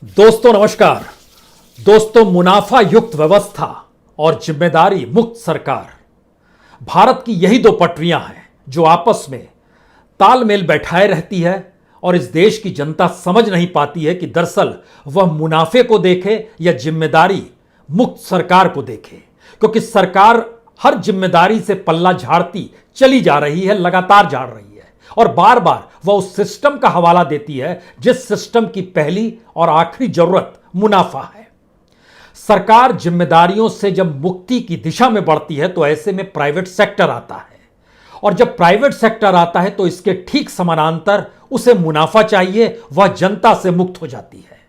दोस्तों नमस्कार। दोस्तों, मुनाफा युक्त व्यवस्था और जिम्मेदारी मुक्त सरकार, भारत की यही दो पटरियां हैं जो आपस में तालमेल बैठाए रहती है और इस देश की जनता समझ नहीं पाती है कि दरअसल वह मुनाफे को देखे या जिम्मेदारी मुक्त सरकार को देखे, क्योंकि सरकार हर जिम्मेदारी से पल्ला झाड़ती चली जा रही है, लगातार झाड़ रही है और बार बार वह उस सिस्टम का हवाला देती है जिस सिस्टम की पहली और आखिरी जरूरत मुनाफा है। सरकार जिम्मेदारियों से जब मुक्ति की दिशा में बढ़ती है तो ऐसे में प्राइवेट सेक्टर आता है, और जब प्राइवेट सेक्टर आता है तो इसके ठीक समानांतर उसे मुनाफा चाहिए, वह जनता से मुक्त हो जाती है।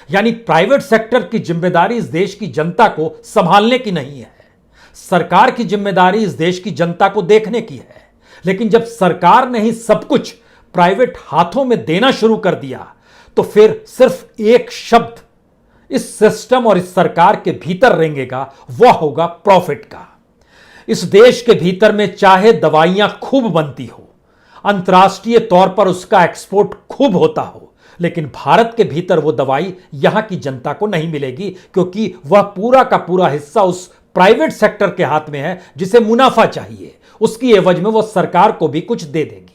यानी प्राइवेट सेक्टर की जिम्मेदारी इस देश की जनता को संभालने की नहीं है, सरकार की जिम्मेदारी इस देश की जनता को देखने की है। लेकिन जब सरकार ने ही सब कुछ प्राइवेट हाथों में देना शुरू कर दिया तो फिर सिर्फ एक शब्द इस सिस्टम और इस सरकार के भीतर रेंगेगा, वह होगा प्रॉफिट का। इस देश के भीतर में चाहे दवाइयां खूब बनती हो, अंतर्राष्ट्रीय तौर पर उसका एक्सपोर्ट खूब होता हो, लेकिन भारत के भीतर वो दवाई यहां की जनता को नहीं मिलेगी, क्योंकि वह पूरा का पूरा हिस्सा उस प्राइवेट सेक्टर के हाथ में है जिसे मुनाफा चाहिए। उसकी एवज में वो सरकार को भी कुछ दे देगी।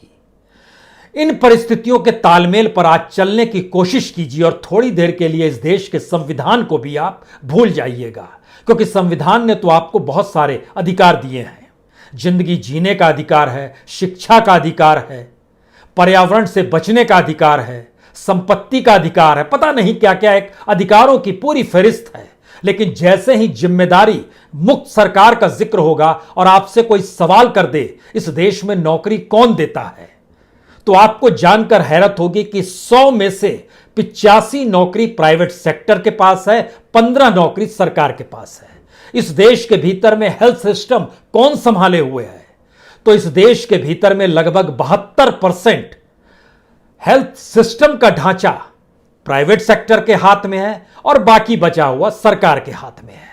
इन परिस्थितियों के तालमेल पर आज चलने की कोशिश कीजिए और थोड़ी देर के लिए इस देश के संविधान को भी आप भूल जाइएगा, क्योंकि संविधान ने तो आपको बहुत सारे अधिकार दिए हैं। जिंदगी जीने का अधिकार है, शिक्षा का अधिकार है, पर्यावरण से बचने का अधिकार है, संपत्ति का अधिकार है, पता नहीं क्या क्या एक अधिकारों की पूरी फहरिस्त है। लेकिन जैसे ही जिम्मेदारी मुक्त सरकार का जिक्र होगा और आपसे कोई सवाल कर दे इस देश में नौकरी कौन देता है, तो आपको जानकर हैरत होगी कि 100 में से 85 नौकरी प्राइवेट सेक्टर के पास है, 15 नौकरी सरकार के पास है। इस देश के भीतर में हेल्थ सिस्टम कौन संभाले हुए है, तो इस देश के भीतर में लगभग 72% हेल्थ सिस्टम का ढांचा प्राइवेट सेक्टर के हाथ में है और बाकी बचा हुआ सरकार के हाथ में है।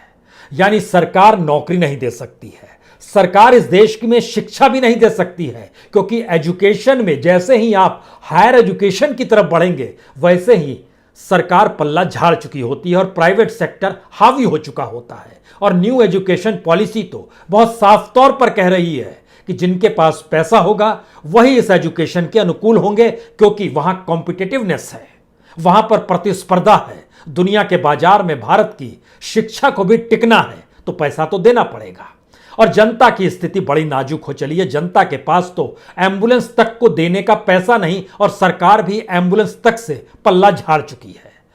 यानी सरकार नौकरी नहीं दे सकती है, सरकार इस देश में शिक्षा भी नहीं दे सकती है, क्योंकि एजुकेशन में जैसे ही आप हायर एजुकेशन की तरफ बढ़ेंगे वैसे ही सरकार पल्ला झाड़ चुकी होती है और प्राइवेट सेक्टर हावी हो चुका होता है। और न्यू एजुकेशन पॉलिसी तो बहुत साफ तौर पर कह रही है कि जिनके पास पैसा होगा वही इस एजुकेशन के अनुकूल होंगे, क्योंकि वहां कॉम्पिटिटिवनेस है, वहां पर प्रतिस्पर्धा है। दुनिया के बाजार में भारत की शिक्षा को भी टिकना है तो पैसा तो देना पड़ेगा। और जनता की स्थिति बड़ी नाजुक हो चली है। जनता के पास तो एम्बुलेंस तक को देने का पैसा नहीं और सरकार भी एम्बुलेंस तक से पल्ला झाड़ चुकी है।